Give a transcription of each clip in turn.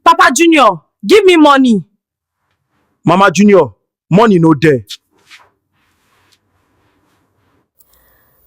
Papa Junior, give me money. Mama Junior, money no there.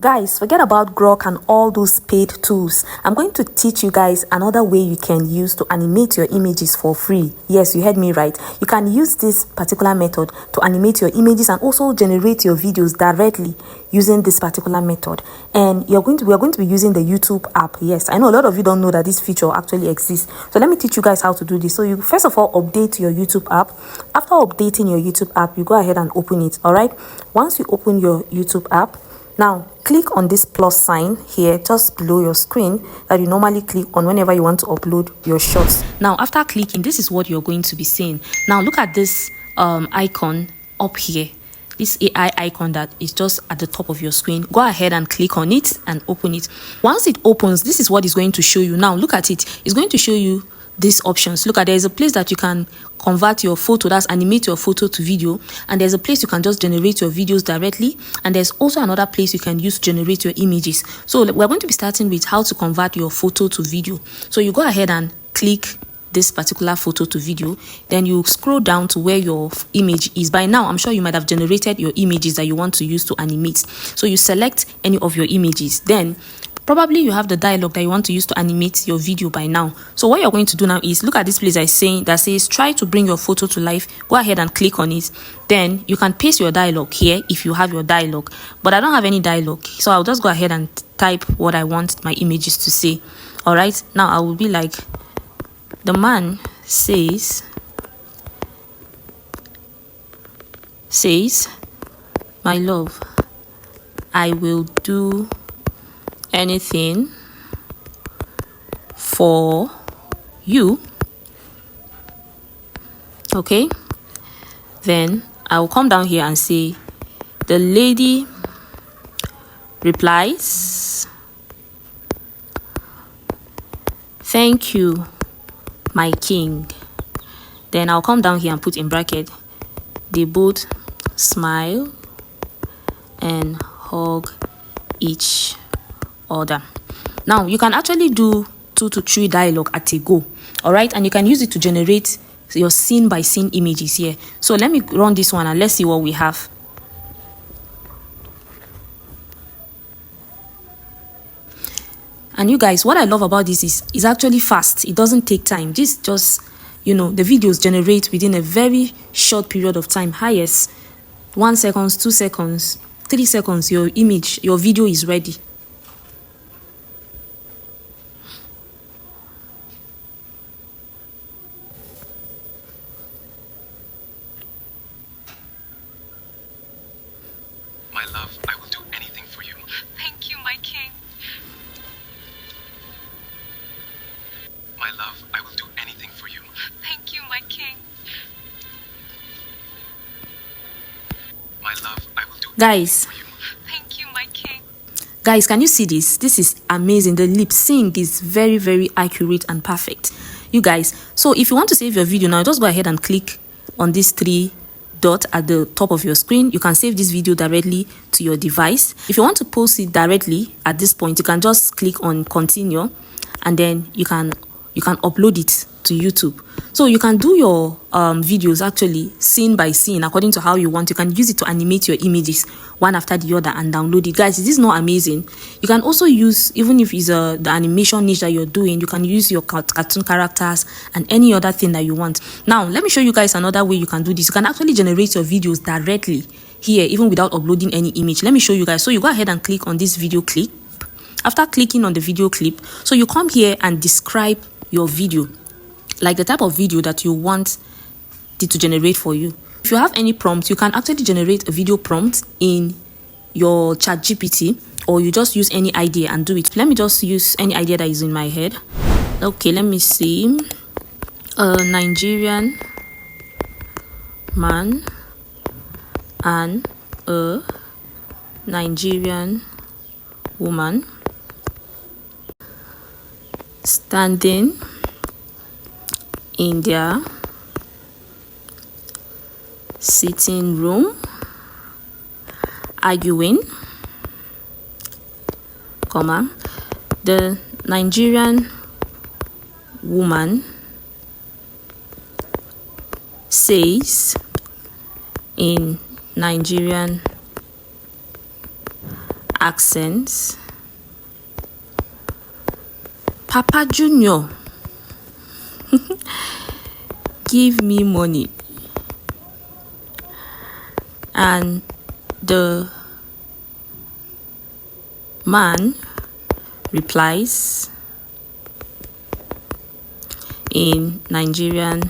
Guys, forget about Grok and all those paid tools. I'm going to teach you guys another way you can use to animate your images for free. Yes, you heard me right. You can use this particular method to animate your images and also generate your videos directly using this particular method. And we are going to be using the YouTube app. Yes, I know a lot of you don't know that this feature actually exists. So let me teach you guys how to do this. So you first of all update your YouTube app. After updating your YouTube app, you go ahead and open it. All right. Once you open your YouTube app, now, click on this plus sign here just below your screen that you normally click on whenever you want to upload your shots. Now, after clicking, this is what you're going to be seeing. Now, look at this icon up here. This AI icon that is just at the top of your screen. Go ahead and click on it and open it. Once it opens, this is what it's going to show you. Now, look at it. It's going to show you these options. Look at, there's a place that you can convert your photo, that's animate your photo to video, and there's a place you can just generate your videos directly, and there's also another place you can use to generate your images. So we're going to be starting with how to convert your photo to video. So you go ahead and click this particular photo to video, then you scroll down to where your image is. By now I'm sure you might have generated your images that you want to use to animate. So you select any of your images, then probably you have the dialogue that you want to use to animate your video by now. So what you're going to do now is look at this place that says try to bring your photo to life. Go ahead and click on it. Then you can paste your dialogue here if you have your dialogue, but I don't have any dialogue, so I'll just go ahead and type what I want my images to say. All right, now I will be like, the man says my love, I will do anything for you. Okay, then I will come down here and say, the lady replies, thank you, my king. Then I'll come down here and put in bracket, they both smile and hug each order. Now you can actually do 2 to 3 dialogue at a go. All right, and you can use it to generate your scene by scene images here. So let me run this one and let's see what we have. And you guys, what I love about this is it's actually fast. It doesn't take time. This just, you know, the videos generate within a very short period of time. Highest 1 second, 2 seconds, 3 seconds, your image, your video is ready. My love, I will do anything for you. Thank you, my king. My love, I will do anything for you. Thank you, my king. My love, I will do Guys, anything for you. Thank you, my king. guys, can you see this? This is amazing. The lip sync is very, very accurate and perfect, you guys. So if you want to save your video now, just go ahead and click on this 3 dot at the top of your screen. You can save this video directly to your device. If you want to post it directly at this point, you can just click on continue, and then you can upload it to YouTube. So you can do your videos actually scene by scene according to how you want. You can use it to animate your images one after the other and download it. Guys, is this not amazing? You can also use, even if it's the animation niche that you're doing, you can use your cartoon characters and any other thing that you want. Now let me show you guys another way you can do this. You can actually generate your videos directly here even without uploading any image. Let me show you guys. So you go ahead and click on this video clip. After clicking on the video clip, so you come here and describe your video, like the type of video that you want it to generate for you. If you have any prompt, you can actually generate a video prompt in your ChatGPT, or you just use any idea and do it. Let me just use any idea that is in my head. Okay, let me see. A Nigerian man and a Nigerian woman standing in their sitting room arguing, comma, the Nigerian woman says in Nigerian accents, Papa Junior, give me money. And the man replies in Nigerian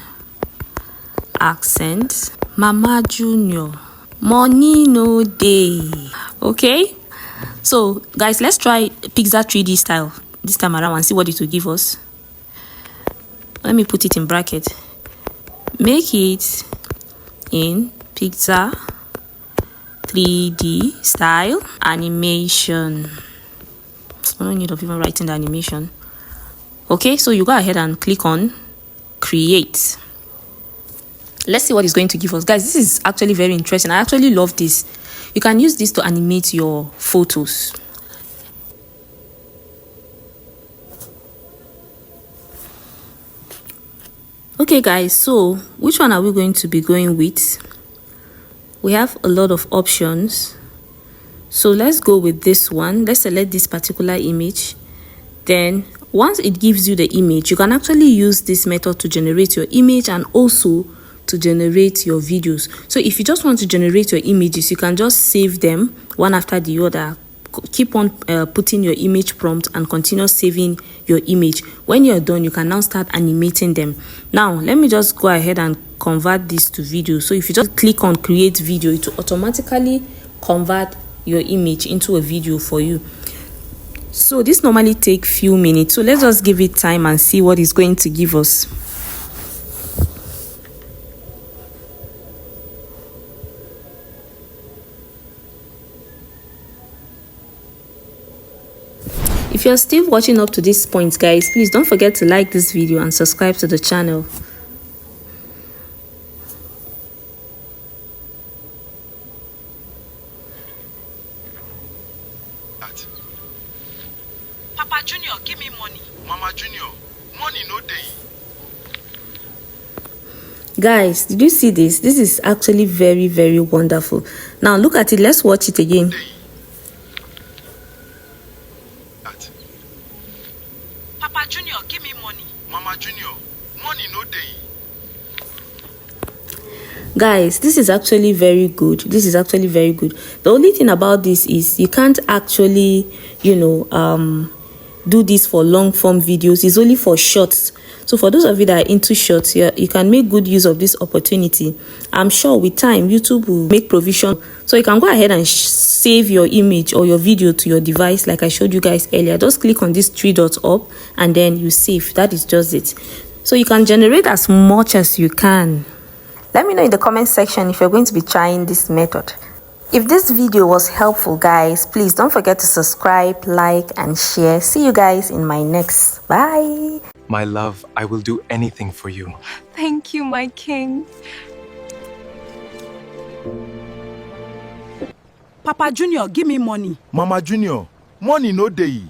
accent, Mama Junior, money no day. Okay, so guys, let's try Pixar 3D style this time around and see what it will give us. Let me put it in bracket. Make it in Pixar 3D style animation. I don't need of even writing the animation. Okay, so you go ahead and click on create. Let's see what it's going to give us. Guys, this is actually very interesting. I actually love this. You can use this to animate your photos. Okay guys, so which one are we going to be going with? We have a lot of options, so let's go with this one. Let's select this particular image. Then once it gives you the image, you can actually use this method to generate your image and also to generate your videos. So if you just want to generate your images, you can just save them one after the other. Keep on putting your image prompt and continue saving your image. When you're done, you can now start animating them. Now let me just go ahead and convert this to video. So if you just click on create video, it will automatically convert your image into a video for you. So this normally takes few minutes, so let's just give it time and see what it's going to give us. If you're still watching up to this point, guys, please don't forget to like this video and subscribe to the channel. Papa Junior, give me money. Mama Junior, money no day. Guys, did you see this? This is actually very, very wonderful. Now look at it. Let's watch it again. Papa Junior, give me money. Mama Junior, money no day. Guys, this is actually very good. This is actually very good. The only thing about this is you can't actually, do this for long form videos. It's only for shorts. So for those of you that are into shorts, you can make good use of this opportunity. I'm sure with time YouTube will make provision, so you can go ahead and save your image or your video to your device like I showed you guys earlier. Just click on these three dots up and then you save. That is just it. So you can generate as much as you can. Let me know in the comment section if you're going to be trying this method. If this video was helpful, guys, please don't forget to subscribe, like, and share. See you guys in my next. Bye. My love, I will do anything for you. Thank you, my king. Papa Junior, give me money. Mama Junior, money no day.